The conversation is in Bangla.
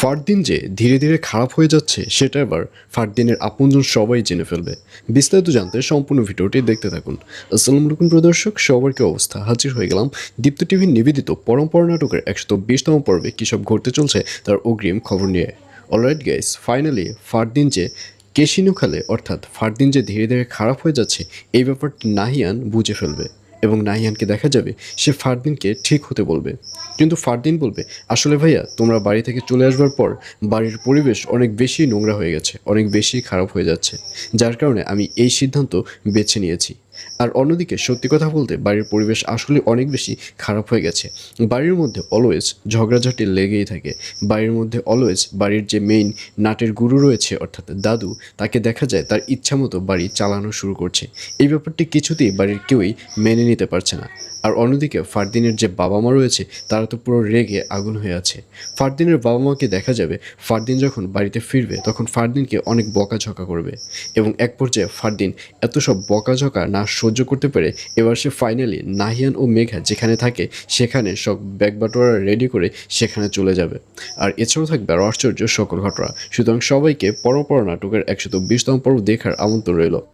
ফারদিন যে ধীরে ধীরে খারাপ হয়ে যাচ্ছে সেটা এবার ফারদিনের আপনজন সবাই জেনে ফেলবে। বিস্তারিত জানতে সম্পূর্ণ ভিডিওটি দেখতে থাকুন। আসসালামু আলাইকুম প্রিয় দর্শক, সবার কি অবস্থা? হাজির হয়ে গেলাম দীপ্ত টিভির নিবেদিত পরম্পরা নাটকের 120তম পর্বে কী সব ঘটতে চলছে তার অগ্রিম খবর নিয়ে। অলরাইট গাইস, ফাইনালি ফারদিন যে কেশিনু খেলে, অর্থাৎ ফারদিন যে ধীরে ধীরে খারাপ হয়ে যাচ্ছে এই ব্যাপারটি নাহিয়ান বুঝে ফেলবে এবং নাহিয়ানকে দেখা যাবে সে ফারদিনকে ঠিক হতে বলবে। কিন্তু ফারদিন বলবে, আসলে ভাইয়া তোমরা বাড়ি থেকে চলে আসবার পর বাড়ির পরিবেশ অনেক বেশি নোংরা হয়ে গেছে, অনেক বেশি খারাপ হয়ে যাচ্ছে, যার কারণে আমি এই সিদ্ধান্ত বেছে নিয়েছি। আর অন্যদিকে সত্যি কথা বলতে বাড়ির পরিবেশ আসলে অনেক বেশি খারাপ হয়ে গেছে। বাড়ির মধ্যে অলওয়েজ ঝগড়াঝাটি লেগেই থাকে। বাড়ির মধ্যে অলওয়েজ বাড়ির যে মেইন নাটের গুরু রয়েছে অর্থাৎ দাদু, তাকে দেখা যায় তার ইচ্ছা মতো বাড়ি চালানো শুরু করছে। এই ব্যাপারটি কিছুতেই বাড়ির কেউই মেনে নিতে পারছে না। আর অন্যদিকে ফারদিনের যে বাবা মা রয়েছে তারা তো পুরো রেগে আগুন হয়ে আছে। ফারদিনের বাবা মাকে দেখা যাবে ফারদিন যখন বাড়িতে ফিরবে তখন ফারদিনকে অনেক বকাঝকা করবে এবং এক পর্যায়ে ফারদিন এত সব বকাঝকা না সহ্য করতে পেরে এবার সে ফাইনালি নাহিয়ান ও মেঘা যেখানে থাকে সেখানে সব ব্যাগবাটোয়ারা রেডি করে সেখানে চলে যাবে। আর এছাড়াও থাকবে আরও আশ্চর্য সকল ঘটনা। সুতরাং সবাইকে পরপর নাটকের 120তম পর্ব দেখার আমন্ত্রণ রইল।